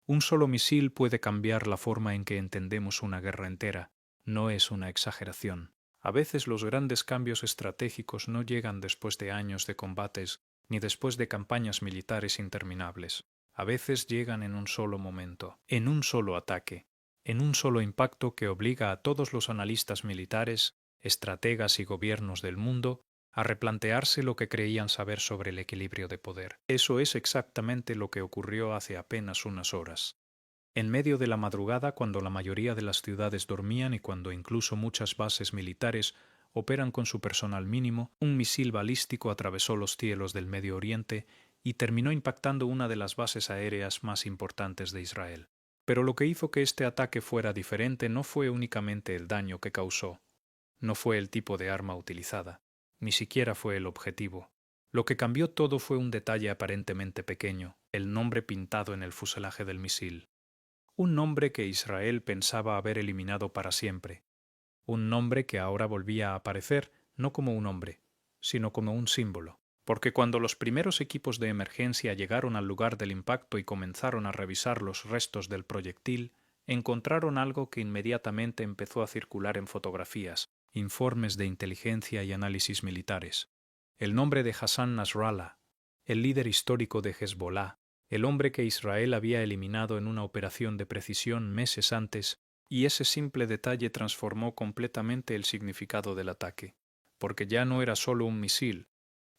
Un solo misil puede cambiar la forma en que entendemos una guerra entera. No es una exageración. A veces los grandes cambios estratégicos no llegan después de años de combates ni después de campañas militares interminables. A veces llegan en un solo momento, en un solo ataque, en un solo impacto que obliga a todos los analistas militares, estrategas y gobiernos del mundo a replantearse lo que creían saber sobre el equilibrio de poder. Eso es exactamente lo que ocurrió hace apenas unas horas. En medio de la madrugada, cuando la mayoría de las ciudades dormían y cuando incluso muchas bases militares operan con su personal mínimo, un misil balístico atravesó los cielos del Medio Oriente y terminó impactando una de las bases aéreas más importantes de Israel. Pero lo que hizo que este ataque fuera diferente no fue únicamente el daño que causó, no fue el tipo de arma utilizada, ni siquiera fue el objetivo. Lo que cambió todo fue un detalle aparentemente pequeño, el nombre pintado en el fuselaje del misil. Un nombre que Israel pensaba haber eliminado para siempre. Un nombre que ahora volvía a aparecer no como un hombre, sino como un símbolo. Porque cuando los primeros equipos de emergencia llegaron al lugar del impacto y comenzaron a revisar los restos del proyectil, encontraron algo que inmediatamente empezó a circular en fotografías, informes de inteligencia y análisis militares. El nombre de Hassan Nasrallah, el líder histórico de Hezbollah, el hombre que Israel había eliminado en una operación de precisión meses antes, y ese simple detalle transformó completamente el significado del ataque, porque ya no era solo un misil,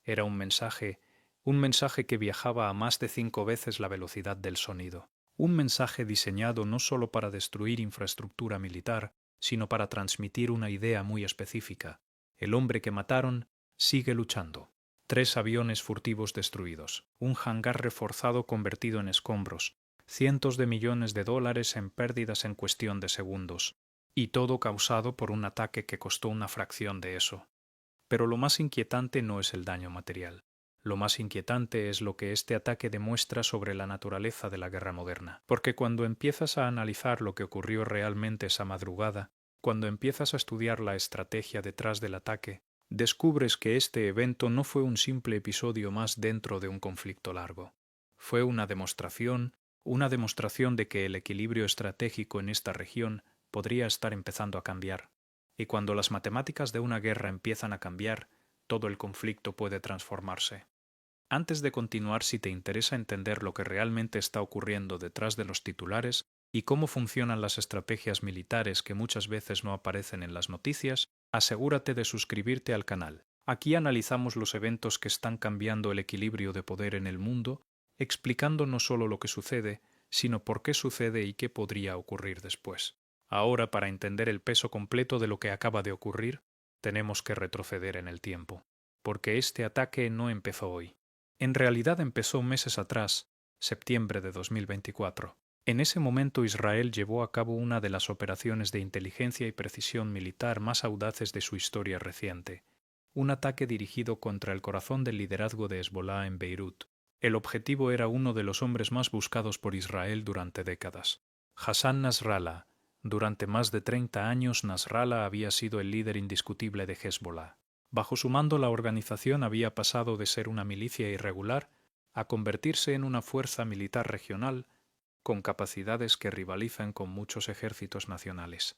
era un mensaje que viajaba a más de 5 veces la velocidad del sonido. Un mensaje diseñado no solo para destruir infraestructura militar, sino para transmitir una idea muy específica. El hombre que mataron sigue luchando. 3 aviones furtivos destruidos, un hangar reforzado convertido en escombros, cientos de millones de dólares en pérdidas en cuestión de segundos, y todo causado por un ataque que costó una fracción de eso. Pero lo más inquietante no es el daño material. Lo más inquietante es lo que este ataque demuestra sobre la naturaleza de la guerra moderna. Porque cuando empiezas a analizar lo que ocurrió realmente esa madrugada, cuando empiezas a estudiar la estrategia detrás del ataque, descubres que este evento no fue un simple episodio más dentro de un conflicto largo. Fue una demostración de que el equilibrio estratégico en esta región podría estar empezando a cambiar. Y cuando las matemáticas de una guerra empiezan a cambiar, todo el conflicto puede transformarse. Antes de continuar, si te interesa entender lo que realmente está ocurriendo detrás de los titulares y cómo funcionan las estrategias militares que muchas veces no aparecen en las noticias, asegúrate de suscribirte al canal. Aquí analizamos los eventos que están cambiando el equilibrio de poder en el mundo, explicando no solo lo que sucede, sino por qué sucede y qué podría ocurrir después. Ahora, para entender el peso completo de lo que acaba de ocurrir, tenemos que retroceder en el tiempo, porque este ataque no empezó hoy. En realidad empezó meses atrás, septiembre de 2024. En ese momento Israel llevó a cabo una de las operaciones de inteligencia y precisión militar más audaces de su historia reciente, un ataque dirigido contra el corazón del liderazgo de Hezbollah en Beirut. El objetivo era uno de los hombres más buscados por Israel durante décadas, Hassan Nasrallah. Durante más de 30 años Nasrallah había sido el líder indiscutible de Hezbollah. Bajo su mando la organización había pasado de ser una milicia irregular a convertirse en una fuerza militar regional con capacidades que rivalizan con muchos ejércitos nacionales.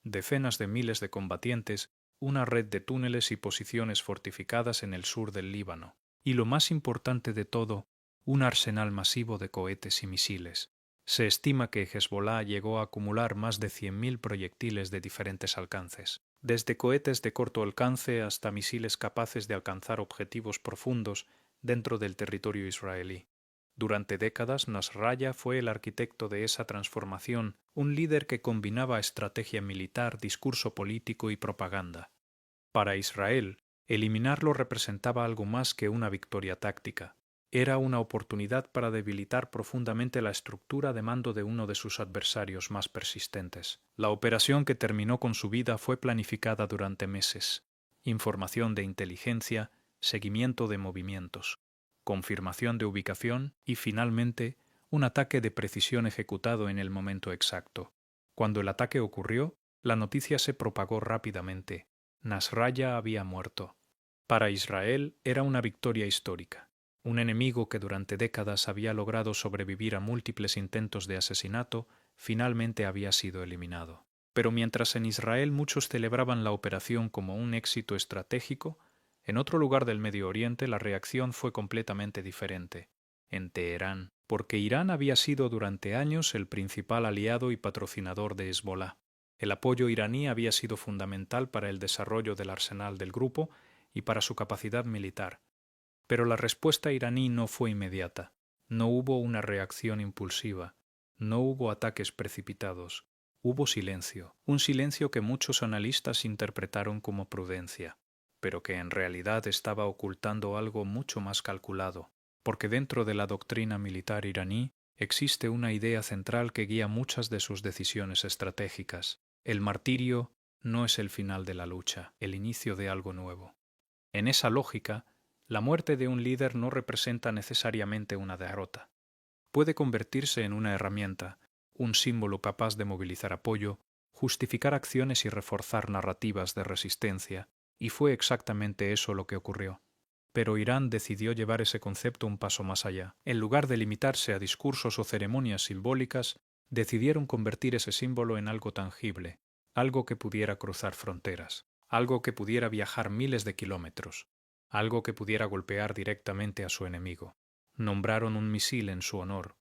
Decenas de miles de combatientes, una red de túneles y posiciones fortificadas en el sur del Líbano, y lo más importante de todo, un arsenal masivo de cohetes y misiles. Se estima que Hezbollah llegó a acumular más de 100.000 proyectiles de diferentes alcances, desde cohetes de corto alcance hasta misiles capaces de alcanzar objetivos profundos dentro del territorio israelí. Durante décadas, Nasrallah fue el arquitecto de esa transformación, un líder que combinaba estrategia militar, discurso político y propaganda. Para Israel, eliminarlo representaba algo más que una victoria táctica. Era una oportunidad para debilitar profundamente la estructura de mando de uno de sus adversarios más persistentes. La operación que terminó con su vida fue planificada durante meses. Información de inteligencia, seguimiento de movimientos, confirmación de ubicación y, finalmente, un ataque de precisión ejecutado en el momento exacto. Cuando el ataque ocurrió, la noticia se propagó rápidamente. Nasrallah había muerto. Para Israel era una victoria histórica. Un enemigo que durante décadas había logrado sobrevivir a múltiples intentos de asesinato, finalmente había sido eliminado. Pero mientras en Israel muchos celebraban la operación como un éxito estratégico, en otro lugar del Medio Oriente la reacción fue completamente diferente. En Teherán, porque Irán había sido durante años el principal aliado y patrocinador de Hezbolá. El apoyo iraní había sido fundamental para el desarrollo del arsenal del grupo y para su capacidad militar. Pero la respuesta iraní no fue inmediata. No hubo una reacción impulsiva. No hubo ataques precipitados. Hubo silencio, un silencio que muchos analistas interpretaron como prudencia, pero que en realidad estaba ocultando algo mucho más calculado, porque dentro de la doctrina militar iraní existe una idea central que guía muchas de sus decisiones estratégicas. El martirio no es el final de la lucha, el inicio de algo nuevo. En esa lógica, la muerte de un líder no representa necesariamente una derrota. Puede convertirse en una herramienta, un símbolo capaz de movilizar apoyo, justificar acciones y reforzar narrativas de resistencia, y fue exactamente eso lo que ocurrió. Pero Irán decidió llevar ese concepto un paso más allá. En lugar de limitarse a discursos o ceremonias simbólicas, decidieron convertir ese símbolo en algo tangible, algo que pudiera cruzar fronteras, algo que pudiera viajar miles de kilómetros, algo que pudiera golpear directamente a su enemigo. Nombraron un misil en su honor,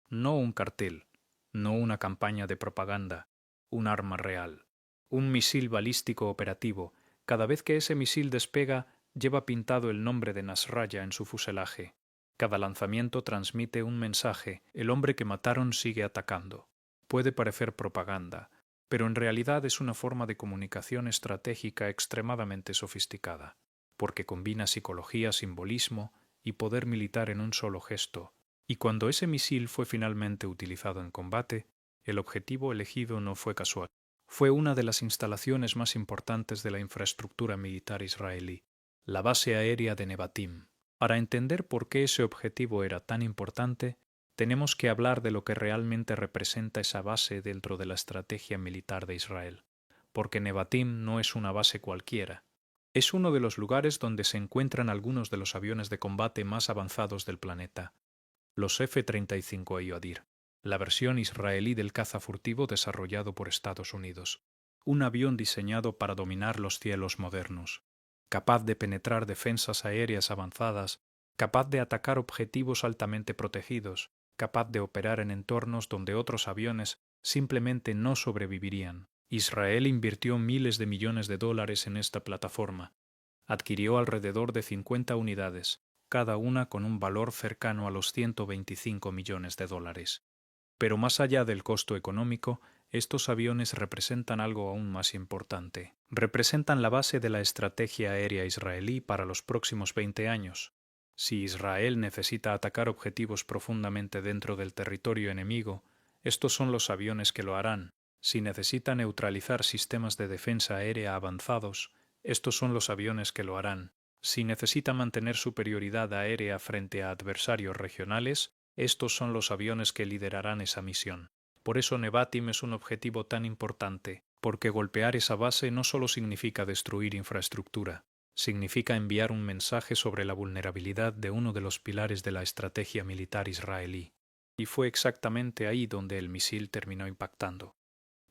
no un cartel, no una campaña de propaganda, un arma real. Un misil balístico operativo. Cada vez que ese misil despega, lleva pintado el nombre de Nasrallah en su fuselaje. Cada lanzamiento transmite un mensaje: el hombre que mataron sigue atacando. Puede parecer propaganda, pero en realidad es una forma de comunicación estratégica extremadamente sofisticada, porque combina psicología, simbolismo y poder militar en un solo gesto. Y cuando ese misil fue finalmente utilizado en combate, el objetivo elegido no fue casual. Fue una de las instalaciones más importantes de la infraestructura militar israelí, la base aérea de Nevatim. Para entender por qué ese objetivo era tan importante, tenemos que hablar de lo que realmente representa esa base dentro de la estrategia militar de Israel, porque Nevatim no es una base cualquiera. Es uno de los lugares donde se encuentran algunos de los aviones de combate más avanzados del planeta, los F-35 Ayodir, la versión israelí del caza furtivo desarrollado por Estados Unidos. Un avión diseñado para dominar los cielos modernos, capaz de penetrar defensas aéreas avanzadas, capaz de atacar objetivos altamente protegidos, capaz de operar en entornos donde otros aviones simplemente no sobrevivirían. Israel invirtió miles de millones de dólares en esta plataforma. Adquirió alrededor de 50 unidades, cada una con un valor cercano a los 125 millones de dólares. Pero más allá del costo económico, estos aviones representan algo aún más importante. Representan la base de la estrategia aérea israelí para los próximos 20 años. Si Israel necesita atacar objetivos profundamente dentro del territorio enemigo, estos son los aviones que lo harán. Si necesita neutralizar sistemas de defensa aérea avanzados, estos son los aviones que lo harán. Si necesita mantener superioridad aérea frente a adversarios regionales, estos son los aviones que liderarán esa misión. Por eso Nevatim es un objetivo tan importante, porque golpear esa base no solo significa destruir infraestructura, significa enviar un mensaje sobre la vulnerabilidad de uno de los pilares de la estrategia militar israelí. Y fue exactamente ahí donde el misil terminó impactando.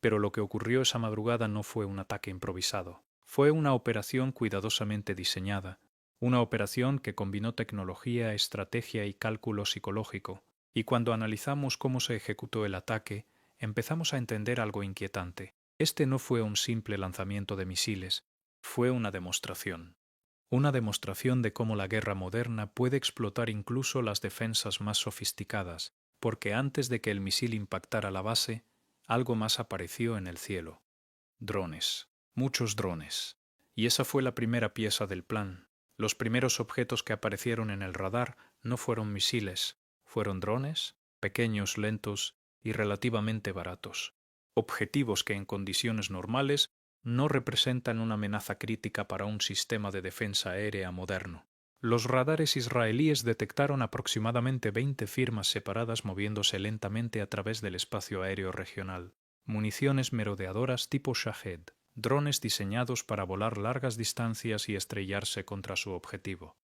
Pero lo que ocurrió esa madrugada no fue un ataque improvisado. Fue una operación cuidadosamente diseñada, una operación que combinó tecnología, estrategia y cálculo psicológico, y cuando analizamos cómo se ejecutó el ataque, empezamos a entender algo inquietante. Este no fue un simple lanzamiento de misiles, fue una demostración. Una demostración de cómo la guerra moderna puede explotar incluso las defensas más sofisticadas, porque antes de que el misil impactara la base, algo más apareció en el cielo. Drones. Muchos drones. Y esa fue la primera pieza del plan. Los primeros objetos que aparecieron en el radar no fueron misiles, fueron drones, pequeños, lentos y relativamente baratos. Objetivos que en condiciones normales no representan una amenaza crítica para un sistema de defensa aérea moderno. Los radares israelíes detectaron aproximadamente 20 firmas separadas moviéndose lentamente a través del espacio aéreo regional. Municiones merodeadoras tipo Shahed, drones diseñados para volar largas distancias y estrellarse contra su objetivo.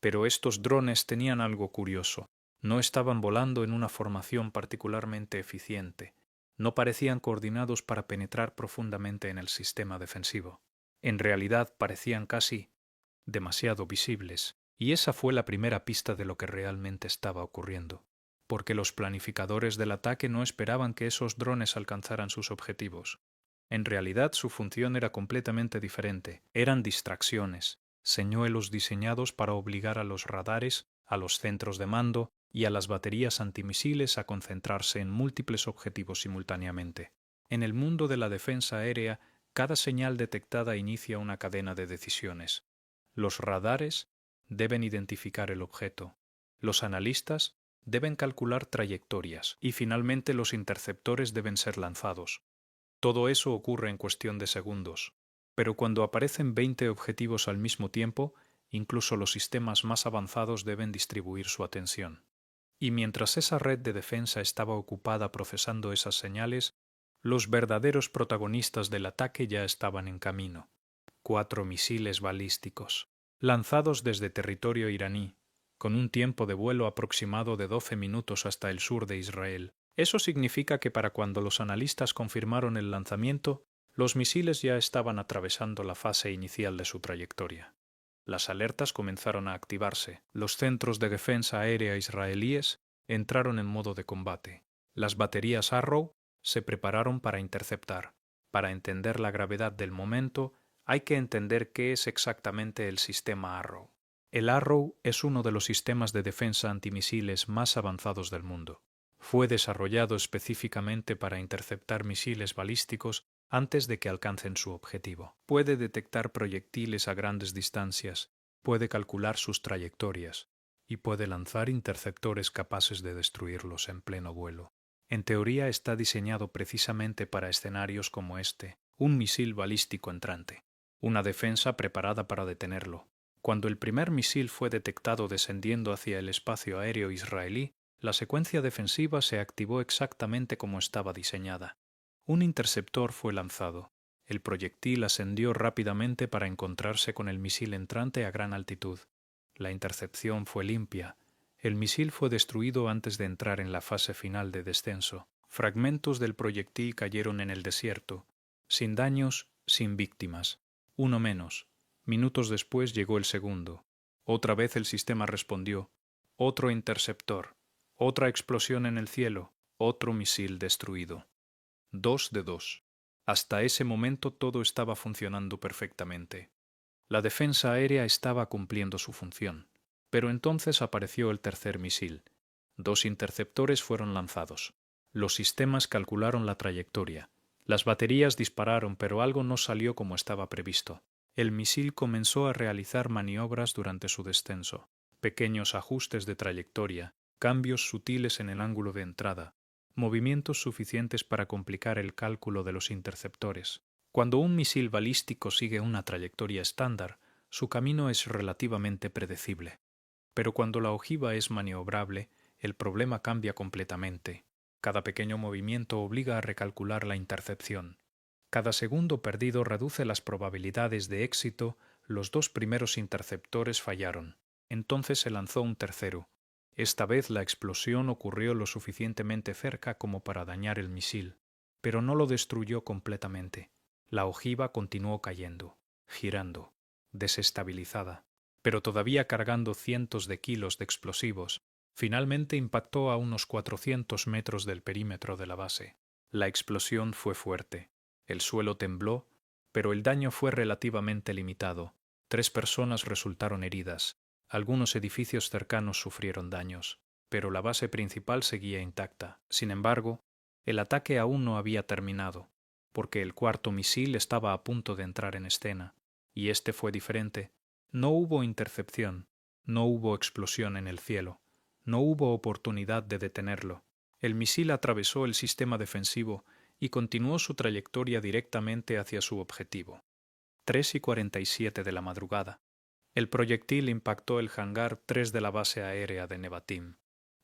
Pero estos drones tenían algo curioso. No estaban volando en una formación particularmente eficiente. No parecían coordinados para penetrar profundamente en el sistema defensivo. En realidad parecían casi demasiado visibles, y esa fue la primera pista de lo que realmente estaba ocurriendo, porque los planificadores del ataque no esperaban que esos drones alcanzaran sus objetivos. En realidad su función era completamente diferente. Eran distracciones, señuelos diseñados para obligar a los radares, a los centros de mando y a las baterías antimisiles a concentrarse en múltiples objetivos simultáneamente. En el mundo de la defensa aérea, cada señal detectada inicia una cadena de decisiones. Los radares deben identificar el objeto. Los analistas deben calcular trayectorias y finalmente los interceptores deben ser lanzados. Todo eso ocurre en cuestión de segundos. Pero cuando aparecen 20 objetivos al mismo tiempo, incluso los sistemas más avanzados deben distribuir su atención. Y mientras esa red de defensa estaba ocupada procesando esas señales, los verdaderos protagonistas del ataque ya estaban en camino. 4 misiles balísticos, lanzados desde territorio iraní, con un tiempo de vuelo aproximado de 12 minutos hasta el sur de Israel. Eso significa que para cuando los analistas confirmaron el lanzamiento, los misiles ya estaban atravesando la fase inicial de su trayectoria. Las alertas comenzaron a activarse. Los centros de defensa aérea israelíes entraron en modo de combate. Las baterías Arrow se prepararon para interceptar. Para entender la gravedad del momento, hay que entender qué es exactamente el sistema Arrow. El Arrow es uno de los sistemas de defensa antimisiles más avanzados del mundo. Fue desarrollado específicamente para interceptar misiles balísticos antes de que alcancen su objetivo. Puede detectar proyectiles a grandes distancias, puede calcular sus trayectorias y puede lanzar interceptores capaces de destruirlos en pleno vuelo. En teoría está diseñado precisamente para escenarios como este, un misil balístico entrante, una defensa preparada para detenerlo. Cuando el primer misil fue detectado descendiendo hacia el espacio aéreo israelí, la secuencia defensiva se activó exactamente como estaba diseñada. Un interceptor fue lanzado. El proyectil ascendió rápidamente para encontrarse con el misil entrante a gran altitud. La intercepción fue limpia. El misil fue destruido antes de entrar en la fase final de descenso. Fragmentos del proyectil cayeron en el desierto, sin daños, sin víctimas. Uno menos. Minutos después llegó el segundo. Otra vez el sistema respondió. Otro interceptor. Otra explosión en el cielo. Otro misil destruido. 2 de 2. Hasta ese momento todo estaba funcionando perfectamente. La defensa aérea estaba cumpliendo su función. Pero entonces apareció el tercer misil. 2 interceptores fueron lanzados. Los sistemas calcularon la trayectoria. Las baterías dispararon, pero algo no salió como estaba previsto. El misil comenzó a realizar maniobras durante su descenso. Pequeños ajustes de trayectoria, cambios sutiles en el ángulo de entrada, movimientos suficientes para complicar el cálculo de los interceptores. Cuando un misil balístico sigue una trayectoria estándar, su camino es relativamente predecible. Pero cuando la ojiva es maniobrable, el problema cambia completamente. Cada pequeño movimiento obliga a recalcular la intercepción. Cada segundo perdido reduce las probabilidades de éxito. Los 2 primeros interceptores fallaron. Entonces se lanzó un tercero. Esta vez la explosión ocurrió lo suficientemente cerca como para dañar el misil, pero no lo destruyó completamente. La ojiva continuó cayendo, girando, desestabilizada, pero todavía cargando cientos de kilos de explosivos. Finalmente impactó a unos 400 metros del perímetro de la base. La explosión fue fuerte. El suelo tembló, pero el daño fue relativamente limitado. 3 personas resultaron heridas. Algunos edificios cercanos sufrieron daños, pero la base principal seguía intacta. Sin embargo, el ataque aún no había terminado, porque el cuarto misil estaba a punto de entrar en escena, y este fue diferente. No hubo intercepción, no hubo explosión en el cielo, no hubo oportunidad de detenerlo. El misil atravesó el sistema defensivo y continuó su trayectoria directamente hacia su objetivo. 3:47 de la madrugada. El proyectil impactó el hangar 3 de la base aérea de Nevatim.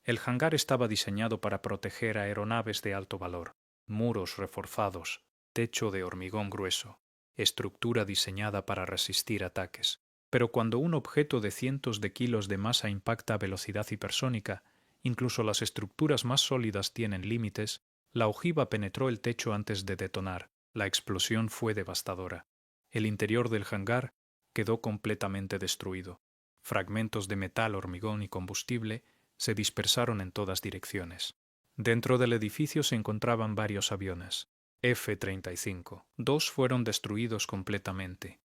El hangar estaba diseñado para proteger aeronaves de alto valor, muros reforzados, techo de hormigón grueso, estructura diseñada para resistir ataques. Pero cuando un objeto de cientos de kilos de masa impacta a velocidad hipersónica, incluso las estructuras más sólidas tienen límites, la ojiva penetró el techo antes de detonar. La explosión fue devastadora. El interior del hangar quedó completamente destruido. Fragmentos de metal, hormigón y combustible se dispersaron en todas direcciones. Dentro del edificio se encontraban varios aviones. F-35. 2 fueron destruidos completamente.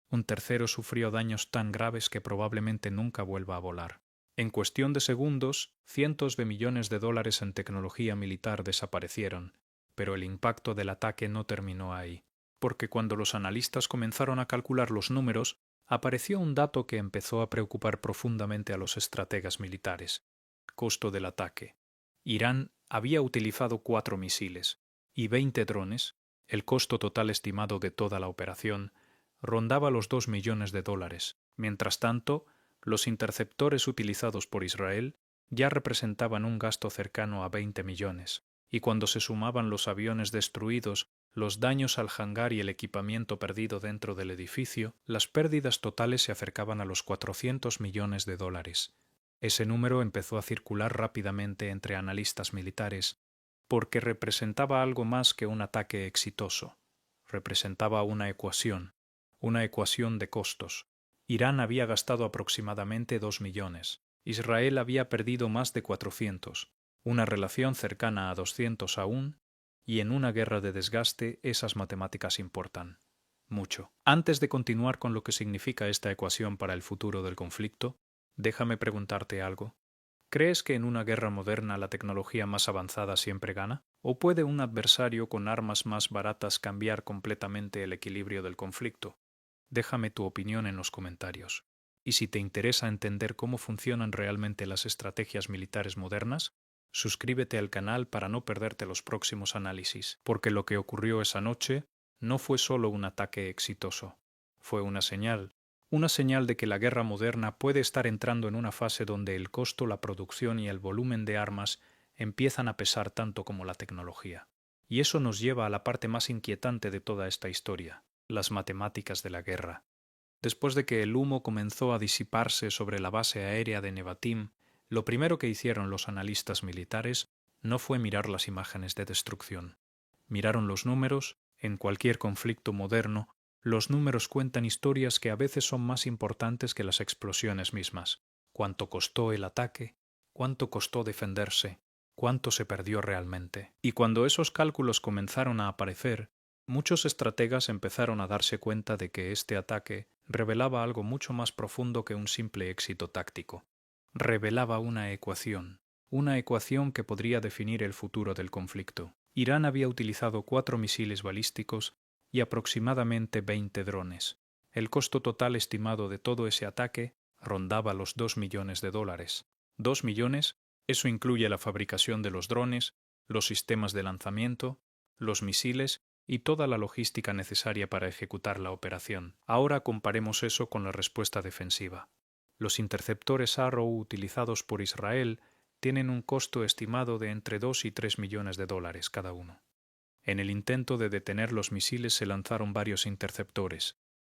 Un tercero sufrió daños tan graves que probablemente nunca vuelva a volar. En cuestión de segundos, cientos de millones de dólares en tecnología militar desaparecieron, pero el impacto del ataque no terminó ahí, porque cuando los analistas comenzaron a calcular los números, apareció un dato que empezó a preocupar profundamente a los estrategas militares. Costo del ataque. Irán había utilizado 4 misiles y 20 drones. El costo total estimado de toda la operación rondaba los 2 millones de dólares. Mientras tanto, los interceptores utilizados por Israel ya representaban un gasto cercano a 20 millones, y cuando se sumaban los aviones destruidos, los daños al hangar y el equipamiento perdido dentro del edificio, las pérdidas totales se acercaban a los 400 millones de dólares. Ese número empezó a circular rápidamente entre analistas militares, porque representaba algo más que un ataque exitoso. Representaba una ecuación de costos. Irán había gastado aproximadamente 2 millones. Israel había perdido más de 400, una relación cercana a 200 aún, y en una guerra de desgaste esas matemáticas importan mucho. Antes de continuar con lo que significa esta ecuación para el futuro del conflicto, déjame preguntarte algo. ¿Crees que en una guerra moderna la tecnología más avanzada siempre gana? ¿O puede un adversario con armas más baratas cambiar completamente el equilibrio del conflicto? Déjame tu opinión en los comentarios. Y si te interesa entender cómo funcionan realmente las estrategias militares modernas, suscríbete al canal para no perderte los próximos análisis, porque lo que ocurrió esa noche no fue solo un ataque exitoso, fue una señal de que la guerra moderna puede estar entrando en una fase donde el costo, la producción y el volumen de armas empiezan a pesar tanto como la tecnología. Y eso nos lleva a la parte más inquietante de toda esta historia, las matemáticas de la guerra. Después de que el humo comenzó a disiparse sobre la base aérea de Nevatim, lo primero que hicieron los analistas militares no fue mirar las imágenes de destrucción. Miraron los números. En cualquier conflicto moderno, los números cuentan historias que a veces son más importantes que las explosiones mismas. ¿Cuánto costó el ataque? ¿Cuánto costó defenderse? ¿Cuánto se perdió realmente? Y cuando esos cálculos comenzaron a aparecer, muchos estrategas empezaron a darse cuenta de que este ataque revelaba algo mucho más profundo que un simple éxito táctico. Revelaba una ecuación que podría definir el futuro del conflicto. Irán había utilizado 4 misiles balísticos y aproximadamente 20 drones. El costo total estimado de todo ese ataque rondaba los 2 millones de dólares. 2 millones, eso incluye la fabricación de los drones, los sistemas de lanzamiento, los misiles y toda la logística necesaria para ejecutar la operación. Ahora comparemos eso con la respuesta defensiva. Los interceptores Arrow utilizados por Israel tienen un costo estimado de entre 2 y 3 millones de dólares cada uno. En el intento de detener los misiles se lanzaron varios interceptores.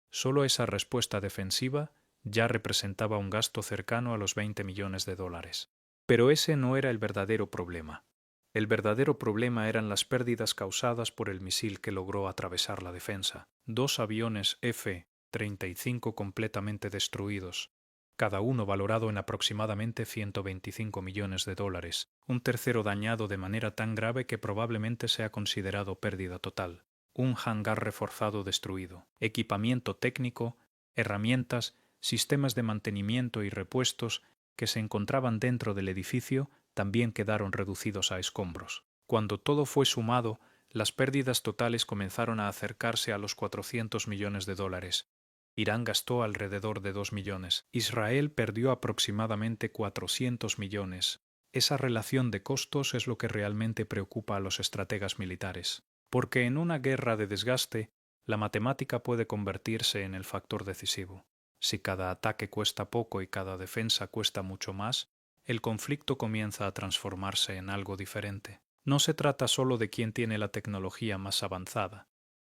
Solo esa respuesta defensiva ya representaba un gasto cercano a los 20 millones de dólares. Pero ese no era el verdadero problema. El verdadero problema eran las pérdidas causadas por el misil que logró atravesar la defensa. 2 aviones F-35 completamente destruidos, cada uno valorado en aproximadamente 125 millones de dólares, un tercero dañado de manera tan grave que probablemente sea considerado pérdida total, un hangar reforzado destruido, equipamiento técnico, herramientas, sistemas de mantenimiento y repuestos que se encontraban dentro del edificio también quedaron reducidos a escombros. Cuando todo fue sumado, las pérdidas totales comenzaron a acercarse a los 400 millones de dólares. Irán gastó alrededor de 2 millones. Israel perdió aproximadamente 400 millones. Esa relación de costos es lo que realmente preocupa a los estrategas militares. Porque en una guerra de desgaste, la matemática puede convertirse en el factor decisivo. Si cada ataque cuesta poco y cada defensa cuesta mucho más, el conflicto comienza a transformarse en algo diferente. No se trata solo de quién tiene la tecnología más avanzada.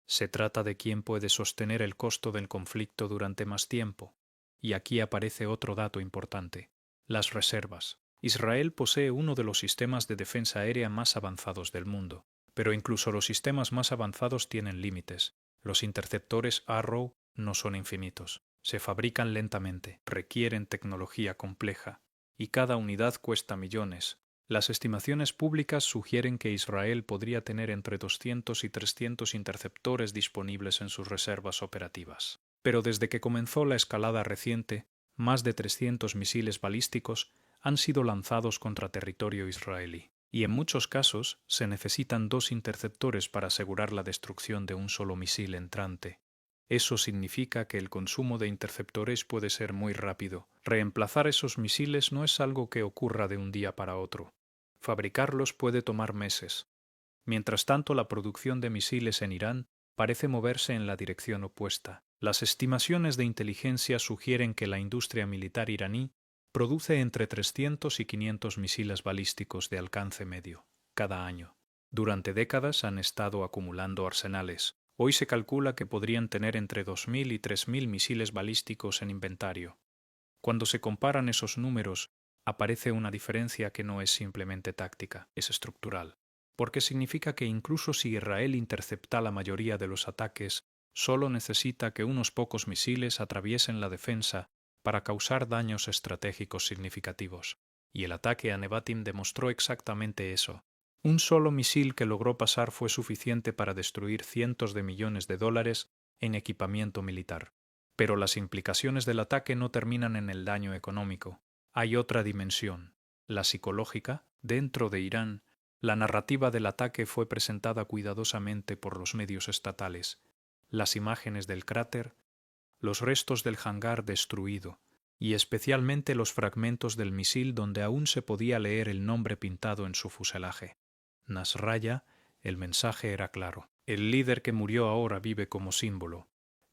Se trata de quién puede sostener el costo del conflicto durante más tiempo. Y aquí aparece otro dato importante: las reservas. Israel posee uno de los sistemas de defensa aérea más avanzados del mundo, pero incluso los sistemas más avanzados tienen límites. Los interceptores Arrow no son infinitos. Se fabrican lentamente, requieren tecnología compleja, y cada unidad cuesta millones. Las estimaciones públicas sugieren que Israel podría tener entre 200 y 300 interceptores disponibles en sus reservas operativas. Pero desde que comenzó la escalada reciente, más de 300 misiles balísticos han sido lanzados contra territorio israelí, y en muchos casos se necesitan 2 interceptores para asegurar la destrucción de un solo misil entrante. Eso significa que el consumo de interceptores puede ser muy rápido. Reemplazar esos misiles no es algo que ocurra de un día para otro. Fabricarlos puede tomar meses. Mientras tanto, la producción de misiles en Irán parece moverse en la dirección opuesta. Las estimaciones de inteligencia sugieren que la industria militar iraní produce entre 300 y 500 misiles balísticos de alcance medio cada año. Durante décadas han estado acumulando arsenales. Hoy se calcula que podrían tener entre 2.000 y 3.000 misiles balísticos en inventario. Cuando se comparan esos números, aparece una diferencia que no es simplemente táctica, es estructural, porque significa que incluso si Israel intercepta la mayoría de los ataques, solo necesita que unos pocos misiles atraviesen la defensa para causar daños estratégicos significativos. Y el ataque a Nevatim demostró exactamente eso. Un solo misil que logró pasar fue suficiente para destruir cientos de millones de dólares en equipamiento militar. Pero las implicaciones del ataque no terminan en el daño económico. Hay otra dimensión, la psicológica. Dentro de Irán, la narrativa del ataque fue presentada cuidadosamente por los medios estatales. Las imágenes del cráter, los restos del hangar destruido, y especialmente los fragmentos del misil donde aún se podía leer el nombre pintado en su fuselaje. Nasrallah, el mensaje era claro. El líder que murió ahora vive como símbolo.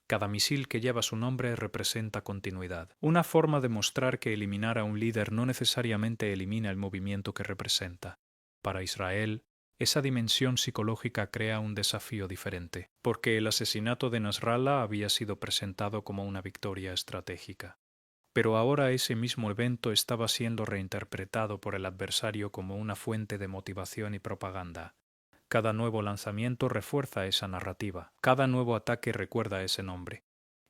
Cada misil que lleva su nombre representa continuidad. Una forma de mostrar que eliminar a un líder no necesariamente elimina el movimiento que representa. Para Israel, esa dimensión psicológica crea un desafío diferente, porque el asesinato de Nasrallah había sido presentado como una victoria estratégica. Pero ahora ese mismo evento estaba siendo reinterpretado por el adversario como una fuente de motivación y propaganda. Cada nuevo lanzamiento refuerza esa narrativa, cada nuevo ataque recuerda ese nombre.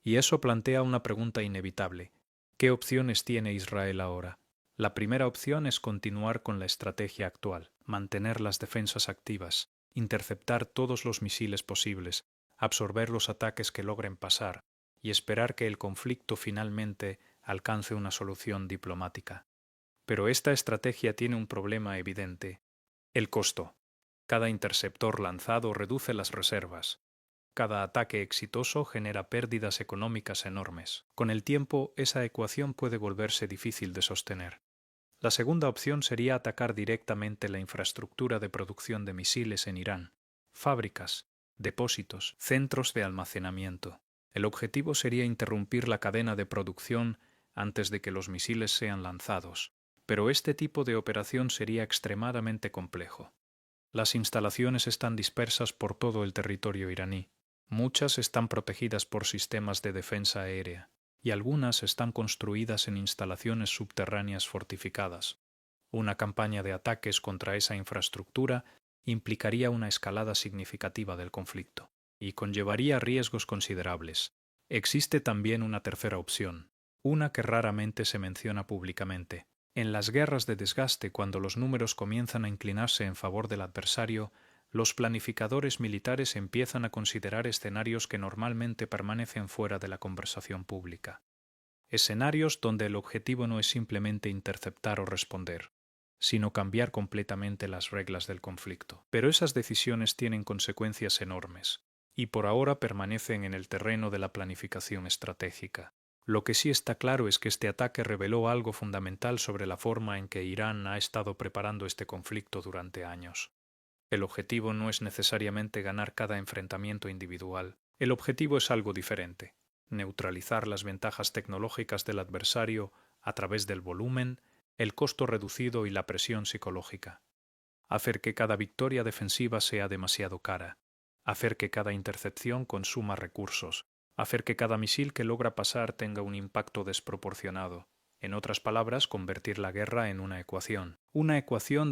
Y eso plantea una pregunta inevitable: ¿qué opciones tiene Israel ahora? La primera opción es continuar con la estrategia actual, mantener las defensas activas, interceptar todos los misiles posibles, absorber los ataques que logren pasar y esperar que el conflicto finalmente alcance una solución diplomática. Pero esta estrategia tiene un problema evidente: el costo. Cada interceptor lanzado reduce las reservas. Cada ataque exitoso genera pérdidas económicas enormes. Con el tiempo, esa ecuación puede volverse difícil de sostener. La segunda opción sería atacar directamente la infraestructura de producción de misiles en Irán: fábricas, depósitos, centros de almacenamiento. El objetivo sería interrumpir la cadena de producción antes de que los misiles sean lanzados. Pero este tipo de operación sería extremadamente complejo. Las instalaciones están dispersas por todo el territorio iraní. Muchas están protegidas por sistemas de defensa aérea, y algunas están construidas en instalaciones subterráneas fortificadas. Una campaña de ataques contra esa infraestructura implicaría una escalada significativa del conflicto, y conllevaría riesgos considerables. Existe también una tercera opción, una que raramente se menciona públicamente. En las guerras de desgaste, cuando los números comienzan a inclinarse en favor del adversario, los planificadores militares empiezan a considerar escenarios que normalmente permanecen fuera de la conversación pública. Escenarios donde el objetivo no es simplemente interceptar o responder, sino cambiar completamente las reglas del conflicto. Pero esas decisiones tienen consecuencias enormes, y por ahora permanecen en el terreno de la planificación estratégica. Lo que sí está claro es que este ataque reveló algo fundamental sobre la forma en que Irán ha estado preparando este conflicto durante años. El objetivo no es necesariamente ganar cada enfrentamiento individual. El objetivo es algo diferente: neutralizar las ventajas tecnológicas del adversario a través del volumen, el costo reducido y la presión psicológica. Hacer que cada victoria defensiva sea demasiado cara. Hacer que cada intercepción consuma recursos. hacer que cada misil que logra pasar tenga un impacto desproporcionado. En otras palabras, convertir la guerra en una ecuación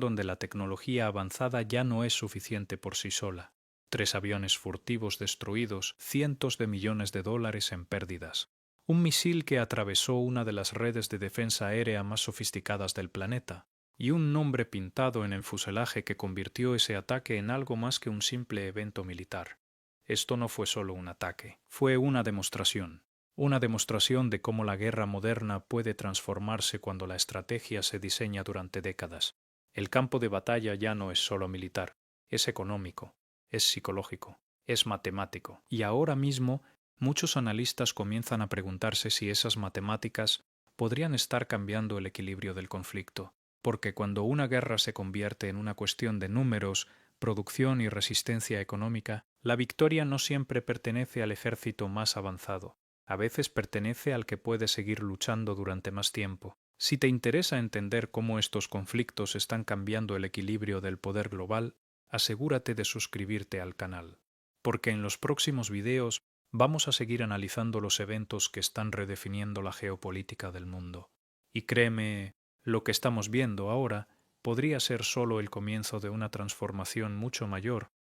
donde la tecnología avanzada ya no es suficiente por sí sola. 3 aviones furtivos destruidos, cientos de millones de dólares en pérdidas. Un misil que atravesó una de las redes de defensa aérea más sofisticadas del planeta, y un nombre pintado en el fuselaje que convirtió ese ataque en algo más que un simple evento militar. Esto no fue solo un ataque, fue una demostración de cómo la guerra moderna puede transformarse cuando la estrategia se diseña durante décadas. El campo de batalla ya no es solo militar, es económico, es psicológico, es matemático. Y ahora mismo muchos analistas comienzan a preguntarse si esas matemáticas podrían estar cambiando el equilibrio del conflicto, porque cuando una guerra se convierte en una cuestión de números, producción y resistencia económica, la victoria no siempre pertenece al ejército más avanzado. A veces pertenece al que puede seguir luchando durante más tiempo. Si te interesa entender cómo estos conflictos están cambiando el equilibrio del poder global, asegúrate de suscribirte al canal, porque en los próximos videos vamos a seguir analizando los eventos que están redefiniendo la geopolítica del mundo. Y créeme, lo que estamos viendo ahora podría ser solo el comienzo de una transformación mucho mayor